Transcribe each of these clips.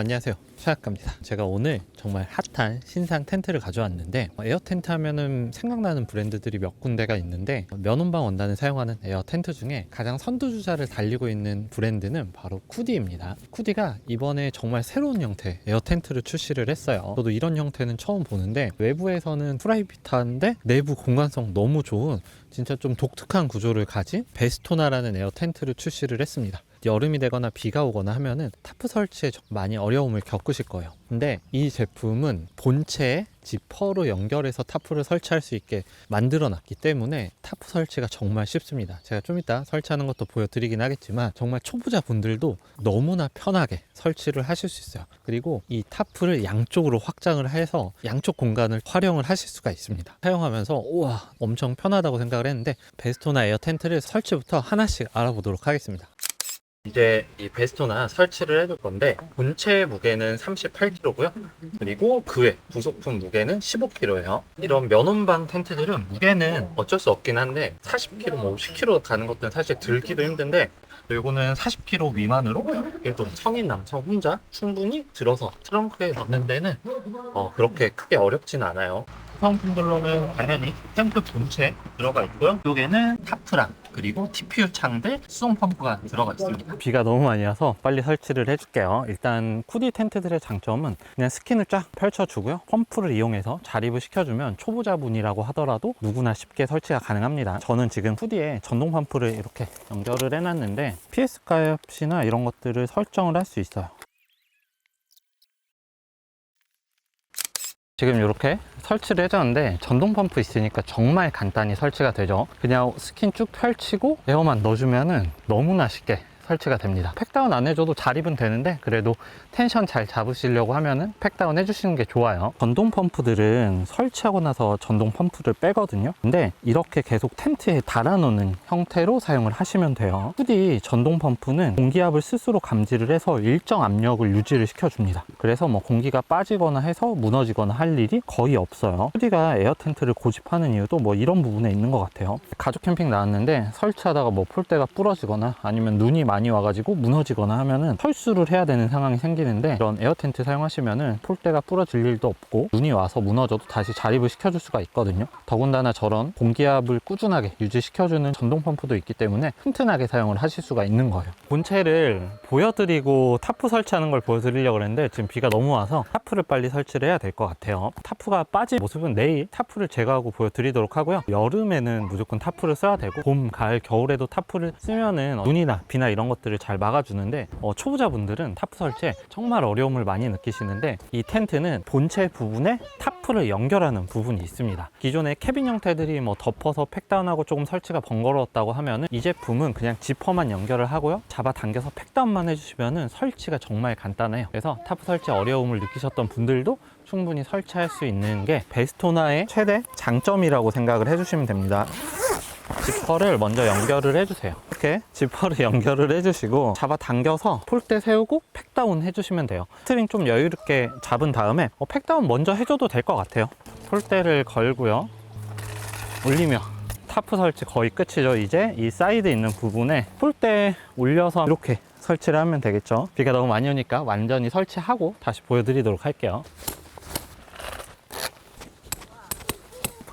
안녕하세요, 최학가입니다. 제가 오늘 정말 핫한 신상 텐트를 가져왔는데, 에어 텐트 하면은 생각나는 브랜드들이 몇 군데가 있는데, 면온방 원단을 사용하는 에어 텐트 중에 가장 선두주자를 달리고 있는 브랜드는 바로 쿠디입니다. 쿠디가 이번에 정말 새로운 형태 에어 텐트를 출시를 했어요. 저도 이런 형태는 처음 보는데, 외부에서는 프라이빗한데 내부 공간성 너무 좋은 진짜 좀 독특한 구조를 가진 베스토나라는 에어 텐트를 출시를 했습니다. 여름이 되거나 비가 오거나 하면은 타프 설치에 많이 어려움을 겪으실 거예요. 근데 이 제품은 본체에 지퍼로 연결해서 타프를 설치할 수 있게 만들어 놨기 때문에 타프 설치가 정말 쉽습니다. 제가 좀 이따 설치하는 것도 보여드리긴 하겠지만 정말 초보자 분들도 너무나 편하게 설치를 하실 수 있어요. 그리고 이 타프를 양쪽으로 확장을 해서 양쪽 공간을 활용을 하실 수가 있습니다. 사용하면서 우와 엄청 편하다고 생각을 했는데, 베스토나 에어 텐트를 설치부터 하나씩 알아보도록 하겠습니다. 이제 이 베스토나 설치를 해줄 건데, 본체 무게는 38kg고요. 그리고 그 외 부속품 무게는 15kg예요. 이런 면온방 텐트들은 무게는 어쩔 수 없긴 한데 40kg, 50kg 가는 것들은 사실 들기도 힘든데, 요거는 40kg 미만으로 그래도 성인 남성 혼자 충분히 들어서 트렁크에 넣는 데는 그렇게 크게 어렵진 않아요. 구성품들로는 당연히 텐트 본체 들어가 있고요. 여기에는 타프랑 그리고 TPU 창들, 수송 펌프가 들어가 있습니다. 비가 너무 많이 와서 빨리 설치를 해줄게요. 일단 쿠디 텐트들의 장점은 그냥 스킨을 쫙 펼쳐주고요. 펌프를 이용해서 자립을 시켜주면 초보자분이라고 하더라도 누구나 쉽게 설치가 가능합니다. 저는 지금 쿠디에 전동 펌프를 이렇게 연결을 해놨는데 PS 값이나 이런 것들을 설정을 할 수 있어요. 지금 이렇게 설치를 해줬는데 전동 펌프 있으니까 정말 간단히 설치가 되죠. 그냥 스킨 쭉 펼치고 에어만 넣어주면은 너무나 쉽게 설치가 됩니다. 팩다운 안 해줘도 자립은 되는데, 그래도 텐션 잘 잡으시려고 하면은 팩다운 해주시는 게 좋아요. 전동 펌프들은 설치하고 나서 전동 펌프를 빼거든요. 근데 이렇게 계속 텐트에 달아놓는 형태로 사용을 하시면 돼요. 쿠디 전동 펌프는 공기압을 스스로 감지를 해서 일정 압력을 유지를 시켜줍니다. 그래서 뭐 공기가 빠지거나 해서 무너지거나 할 일이 거의 없어요. 쿠디가 에어 텐트를 고집하는 이유도 뭐 이런 부분에 있는 것 같아요. 가족 캠핑 나왔는데 설치하다가 뭐 폴대가 부러지거나 아니면 눈이 많이 와가지고 무너지거나 하면은 철수를 해야 되는 상황이 생기는데, 이런 에어 텐트 사용하시면은 폴대가 부러질 일도 없고 눈이 와서 무너져도 다시 자립을 시켜줄 수가 있거든요. 더군다나 저런 공기압을 꾸준하게 유지시켜주는 전동 펌프도 있기 때문에 튼튼하게 사용을 하실 수가 있는 거예요. 본체를 보여드리고 타프 설치하는 걸 보여드리려고 했는데 지금 비가 너무 와서 타프를 빨리 설치를 해야 될 것 같아요. 타프가 빠진 모습은 내일 타프를 제거하고 보여드리도록 하고요. 여름에는 무조건 타프를 써야 되고, 봄, 가을, 겨울에도 타프를 쓰면은 눈이나 비나 이런 것들을 잘 막아주는데, 초보자분들은 타프 설치에 정말 어려움을 많이 느끼시는데, 이 텐트는 본체 부분에 타프를 연결하는 부분이 있습니다. 기존의 캐빈 형태들이 뭐 덮어서 팩다운하고 조금 설치가 번거로웠다고 하면은 이 제품은 그냥 지퍼만 연결을 하고요, 잡아당겨서 팩다운만 해주시면은 설치가 정말 간단해요. 그래서 타프 설치 어려움을 느끼셨던 분들도 충분히 설치할 수 있는 게 베스토나의 최대 장점이라고 생각을 해주시면 됩니다. 지퍼를 먼저 연결을 해주세요. 이렇게 지퍼를 연결을 해주시고 잡아당겨서 폴대 세우고 팩다운 해주시면 돼요. 스트링 좀 여유롭게 잡은 다음에 팩다운 먼저 해줘도 될 것 같아요. 폴대를 걸고요, 올리면 타프 설치 거의 끝이죠. 이제 이 사이드 있는 부분에 폴대 올려서 이렇게 설치를 하면 되겠죠. 비가 너무 많이 오니까 완전히 설치하고 다시 보여드리도록 할게요.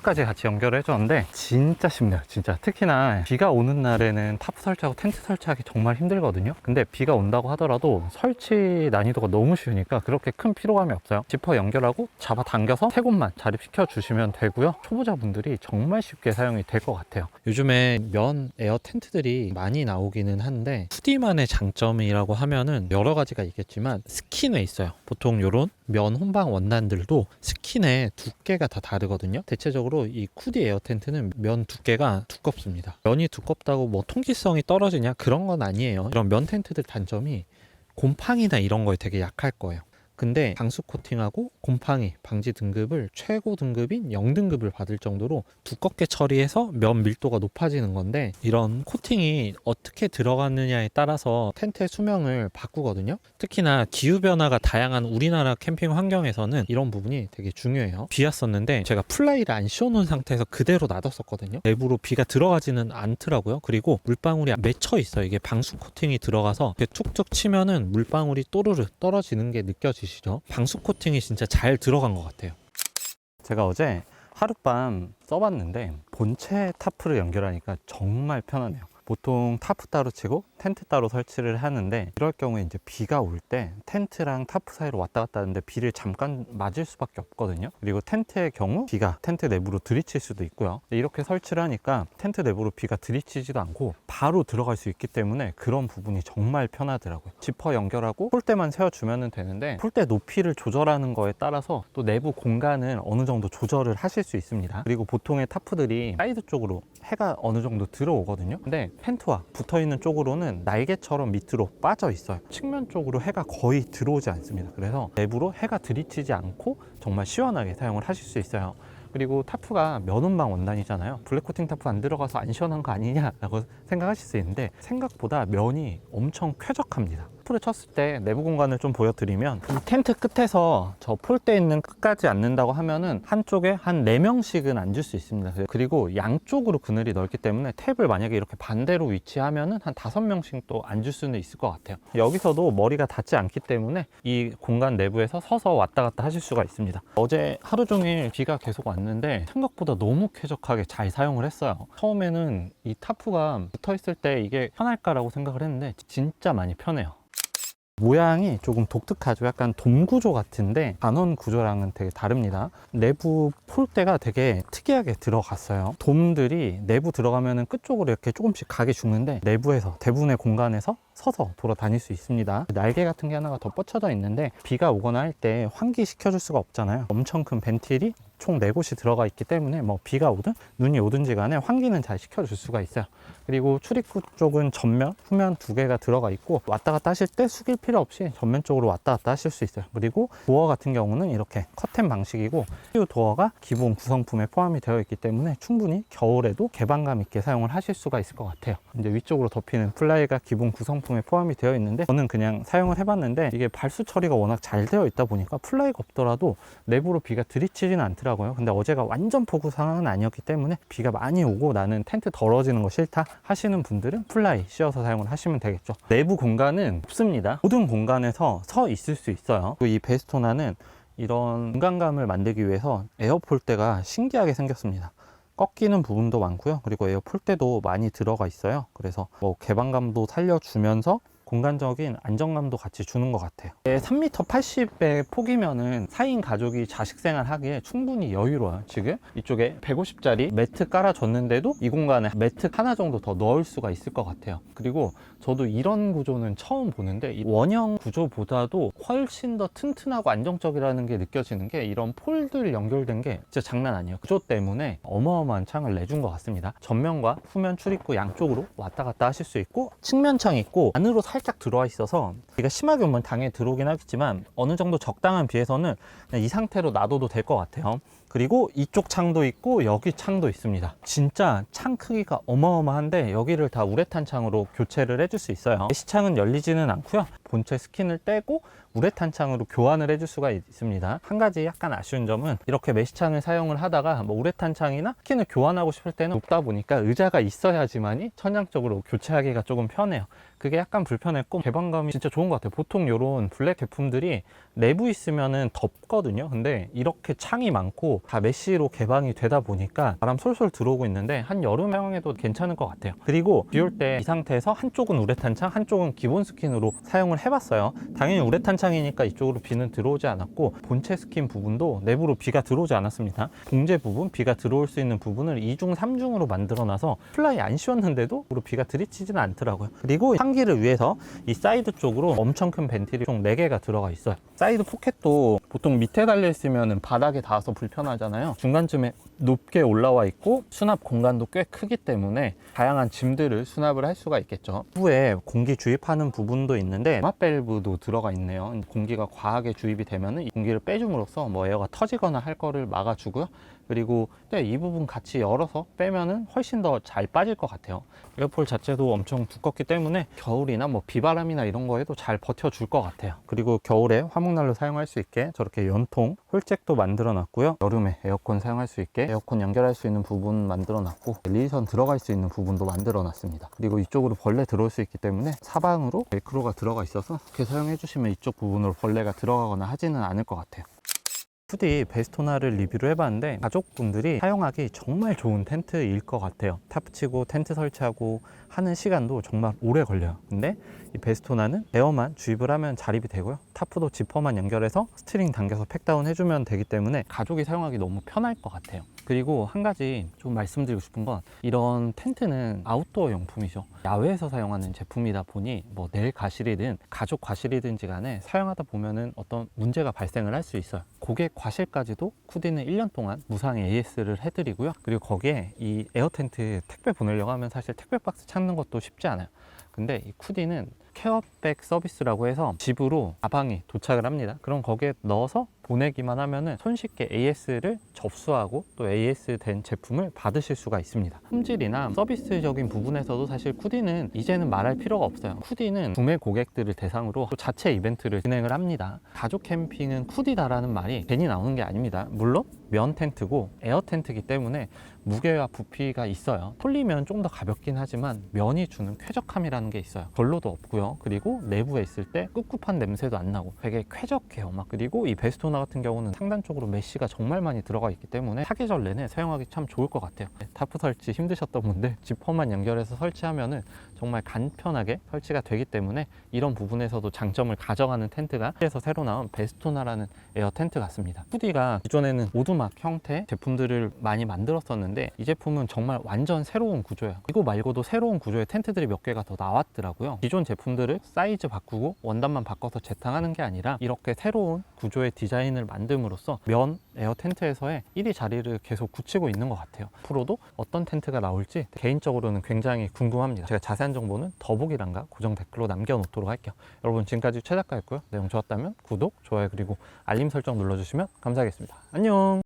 까지 같이 연결을 해줬는데 진짜 쉽네요. 진짜 특히나 비가 오는 날에는 타프 설치하고 텐트 설치하기 정말 힘들거든요. 근데 비가 온다고 하더라도 설치 난이도가 너무 쉬우니까 그렇게 큰 피로감이 없어요. 지퍼 연결하고 잡아당겨서 세 곳만 자립시켜 주시면 되고요. 초보자분들이 정말 쉽게 사용이 될 것 같아요. 요즘에 면 에어 텐트들이 많이 나오기는 한데, 쿠디만의 장점이라고 하면은 여러 가지가 있겠지만 스킨에 있어요. 보통 요런 면 혼방 원단들도 스킨의 두께가 다 다르거든요. 대체적으로 이 쿠디 에어 텐트는 면 두께가 두껍습니다. 면이 두껍다고 뭐 통기성이 떨어지냐, 그런 건 아니에요. 이런 면 텐트들 단점이 곰팡이나 이런 거에 되게 약할 거예요. 근데 방수 코팅하고 곰팡이 방지 등급을 최고 등급인 0등급을 받을 정도로 두껍게 처리해서 면 밀도가 높아지는 건데, 이런 코팅이 어떻게 들어가느냐에 따라서 텐트의 수명을 바꾸거든요. 특히나 기후변화가 다양한 우리나라 캠핑 환경에서는 이런 부분이 되게 중요해요. 비 왔었는데 제가 플라이를 안 씌워놓은 상태에서 그대로 놔뒀었거든요. 내부로 비가 들어가지는 않더라고요. 그리고 물방울이 맺혀 있어요. 이게 방수 코팅이 들어가서 이렇게 툭툭 치면은 물방울이 또르르 떨어지는 게 느껴지시죠? 방수 코팅이 진짜 잘 들어간 것 같아요. 제가 어제 하룻밤 써봤는데 본체 타프를 연결하니까 정말 편하네요. 보통 타프 따로 치고 텐트 따로 설치를 하는데, 이럴 경우에 이제 비가 올 때 텐트랑 타프 사이로 왔다 갔다 하는데 비를 잠깐 맞을 수밖에 없거든요. 그리고 텐트의 경우 비가 텐트 내부로 들이칠 수도 있고요. 이렇게 설치를 하니까 텐트 내부로 비가 들이치지도 않고 바로 들어갈 수 있기 때문에 그런 부분이 정말 편하더라고요. 지퍼 연결하고 폴대만 세워주면 되는데, 폴대 높이를 조절하는 거에 따라서 또 내부 공간을 어느 정도 조절을 하실 수 있습니다. 그리고 보통의 타프들이 사이드 쪽으로 해가 어느 정도 들어오거든요. 근데 텐트와 붙어있는 쪽으로는 날개처럼 밑으로 빠져 있어요. 측면 쪽으로 해가 거의 들어오지 않습니다. 그래서 내부로 해가 들이치지 않고 정말 시원하게 사용을 하실 수 있어요. 그리고 타프가 면온방 원단이잖아요. 블랙코팅 타프 안 들어가서 안 시원한 거 아니냐라고 생각하실 수 있는데, 생각보다 면이 엄청 쾌적합니다. 타프를 쳤을 때 내부 공간을 좀 보여드리면, 이 텐트 끝에서 저 폴대 있는 끝까지 앉는다고 하면은 한쪽에 한 4명씩은 앉을 수 있습니다. 그리고 양쪽으로 그늘이 넓기 때문에 탭을 만약에 이렇게 반대로 위치하면은 한 5명씩 또 앉을 수는 있을 것 같아요. 여기서도 머리가 닿지 않기 때문에 이 공간 내부에서 서서 왔다 갔다 하실 수가 있습니다. 어제 하루 종일 비가 계속 왔는데 생각보다 너무 쾌적하게 잘 사용을 했어요. 처음에는 이 타프가 붙어 있을 때 이게 편할까라고 생각을 했는데 진짜 많이 편해요. 모양이 조금 독특하죠. 약간 돔 구조 같은데 단원 구조랑은 되게 다릅니다. 내부 폴대가 되게 특이하게 들어갔어요. 돔들이 내부 들어가면 끝쪽으로 이렇게 조금씩 가게 죽는데, 내부에서 대부분의 공간에서 서서 돌아다닐 수 있습니다. 날개 같은 게 하나가 더 뻗쳐져 있는데, 비가 오거나 할 때 환기시켜줄 수가 없잖아요. 엄청 큰 벤틸이 총 4곳이 들어가 있기 때문에 뭐 비가 오든 눈이 오든지 간에 환기는 잘 시켜줄 수가 있어요. 그리고 출입구 쪽은 전면, 후면 2개가 들어가 있고, 왔다 갔다 하실 때 숙일 필요 없이 전면 쪽으로 왔다 갔다 하실 수 있어요. 그리고 도어 같은 경우는 이렇게 커튼 방식이고, 이 도어가 기본 구성품에 포함이 되어 있기 때문에 충분히 겨울에도 개방감 있게 사용을 하실 수가 있을 것 같아요. 이제 위쪽으로 덮이는 플라이가 기본 구성품에 포함이 되어 있는데, 저는 그냥 사용을 해봤는데 이게 발수 처리가 워낙 잘 되어 있다 보니까 플라이가 없더라도 내부로 비가 들이치지는 않더라고요. 근데 어제가 완전 폭우 상황은 아니었기 때문에 비가 많이 오고 나는 텐트 더러지는 거 싫다 하시는 분들은 플라이 씌워서 사용을 하시면 되겠죠. 내부 공간은 없습니다. 모든 공간에서 서 있을 수 있어요. 그리고 이 베스토나는 이런 공간감을 만들기 위해서 에어 폴대가 신기하게 생겼습니다. 꺾이는 부분도 많고요. 그리고 에어 폴대도 많이 들어가 있어요. 그래서 뭐 개방감도 살려주면서 공간적인 안정감도 같이 주는 것 같아요. 3m 80의 폭이면은 4인 가족이 자식 생활하기에 충분히 여유로워요. 지금 이쪽에 150짜리 매트 깔아줬는데도 이 공간에 매트 하나 정도 더 넣을 수가 있을 것 같아요. 그리고 저도 이런 구조는 처음 보는데, 이 원형 구조보다도 훨씬 더 튼튼하고 안정적이라는 게 느껴지는 게, 이런 폴들 연결된 게 진짜 장난 아니에요. 구조 때문에 어마어마한 창을 내준 것 같습니다. 전면과 후면 출입구 양쪽으로 왔다 갔다 하실 수 있고, 측면창 있고 안으로 살짝 들어와 있어서 비가 심하게 오면 당연히 들어오긴 하겠지만 어느 정도 적당한 비에서는 그냥 이 상태로 놔둬도 될 것 같아요. 그리고 이쪽 창도 있고 여기 창도 있습니다. 진짜 창 크기가 어마어마한데 여기를 다 우레탄 창으로 교체를 해줄 수 있어요. 메시창은 열리지는 않고요. 본체 스킨을 떼고 우레탄 창으로 교환을 해줄 수가 있습니다. 한 가지 약간 아쉬운 점은, 이렇게 메시창을 사용을 하다가 뭐 우레탄 창이나 스킨을 교환하고 싶을 때는 높다 보니까 의자가 있어야지만이 천장적으로 교체하기가 조금 편해요. 그게 약간 불편했고, 개방감이 진짜 좋은 것 같아요. 보통 이런 블랙 제품들이 내부 있으면은 덥거든요. 근데 이렇게 창이 많고 다 메쉬로 개방이 되다 보니까 바람 솔솔 들어오고 있는데 한여름 사용해도 괜찮을 것 같아요. 그리고 비 올 때 이 상태에서 한쪽은 우레탄 창, 한쪽은 기본 스킨으로 사용을 해봤어요. 당연히 우레탄 창이니까 이쪽으로 비는 들어오지 않았고, 본체 스킨 부분도 내부로 비가 들어오지 않았습니다. 봉제 부분, 비가 들어올 수 있는 부분을 2중, 3중으로 만들어놔서 플라이 안 씌웠는데도 비가 들이치지는 않더라고요. 그리고 환기를 위해서 이 사이드 쪽으로 엄청 큰 벤틸이 총 4개가 들어가 있어요. 사이드 포켓도 보통 밑에 달려 있으면 바닥에 닿아서 불편하잖아요. 중간쯤에 높게 올라와 있고 수납 공간도 꽤 크기 때문에 다양한 짐들을 수납을 할 수가 있겠죠. 후에 공기 주입하는 부분도 있는데 점압 밸브도 들어가 있네요. 공기가 과하게 주입이 되면 이 공기를 빼줌으로써 뭐 에어가 터지거나 할 거를 막아주고요. 그리고 이 부분 같이 열어서 빼면은 훨씬 더 잘 빠질 것 같아요. 에어폴 자체도 엄청 두껍기 때문에 겨울이나 뭐 비바람이나 이런 거에도 잘 버텨줄 것 같아요. 그리고 겨울에 화목난로 사용할 수 있게 저렇게 연통 홀잭도 만들어 놨고요. 여름에 에어컨 사용할 수 있게 에어컨 연결할 수 있는 부분 만들어 놨고 릴선 들어갈 수 있는 부분도 만들어 놨습니다. 그리고 이쪽으로 벌레 들어올 수 있기 때문에 사방으로 벨크로가 들어가 있어서 이렇게 사용해 주시면 이쪽 부분으로 벌레가 들어가거나 하지는 않을 것 같아요. 후디 베스토나를 리뷰를 해봤는데 가족분들이 사용하기 정말 좋은 텐트일 것 같아요. 타프 치고 텐트 설치하고 하는 시간도 정말 오래 걸려요. 근데 이 베스토나는 에어만 주입을 하면 자립이 되고요. 타프도 지퍼만 연결해서 스트링 당겨서 팩다운 해주면 되기 때문에 가족이 사용하기 너무 편할 것 같아요. 그리고 한 가지 좀 말씀드리고 싶은 건 이런 텐트는 아웃도어 용품이죠. 야외에서 사용하는 제품이다 보니 뭐 내일 가실이든 가족 과실이든지 간에 사용하다 보면은 어떤 문제가 발생을 할 수 있어요. 고객 과실까지도 쿠디는 1년 동안 무상 AS를 해드리고요. 그리고 거기에 이 에어 텐트 택배 보내려고 하면 사실 택배 박스 찾는 것도 쉽지 않아요. 근데 이 쿠디는 케어백 서비스라고 해서 집으로 가방이 도착을 합니다. 그럼 거기에 넣어서 보내기만 하면은 손쉽게 AS를 접수하고 또 AS 된 제품을 받으실 수가 있습니다. 품질이나 서비스적인 부분에서도 사실 쿠디는 이제는 말할 필요가 없어요. 쿠디는 구매 고객들을 대상으로 또 자체 이벤트를 진행을 합니다. 가족 캠핑은 쿠디다라는 말이 괜히 나오는 게 아닙니다. 물론 면 텐트고 에어 텐트이기 때문에 무게와 부피가 있어요. 폴리면 좀 더 가볍긴 하지만 면이 주는 쾌적함이라는 게 있어요. 별로도 없고요. 그리고 내부에 있을 때 꿉꿉한 냄새도 안 나고 되게 쾌적해요. 그리고 이 베스토나 같은 경우는 상단 쪽으로 메쉬가 정말 많이 들어가 있기 때문에 사계절 내내 사용하기 참 좋을 것 같아요. 타프 설치 힘드셨던 분들 지퍼만 연결해서 설치하면은 정말 간편하게 설치가 되기 때문에 이런 부분에서도 장점을 가져가는 텐트가 그래서 새로 나온 베스토나라는 에어 텐트 같습니다. 후디가 기존에는 오두막 형태 제품들을 많이 만들었었는데 이 제품은 정말 완전 새로운 구조예요. 이거 말고도 새로운 구조의 텐트들이 몇 개가 더 나왔더라고요. 기존 제품들을 사이즈 바꾸고 원단만 바꿔서 재탕하는 게 아니라 이렇게 새로운 구조의 디자인을 만듦으로써 면 에어 텐트에서의 1위 자리를 계속 굳히고 있는 것 같아요. 앞으로도 어떤 텐트가 나올지 개인적으로는 굉장히 궁금합니다. 제가 자세한 정보는 더보기란가 고정 댓글로 남겨놓도록 할게요. 여러분 지금까지 최작가였고요. 내용 좋았다면 구독, 좋아요 그리고 알림 설정 눌러주시면 감사하겠습니다. 안녕.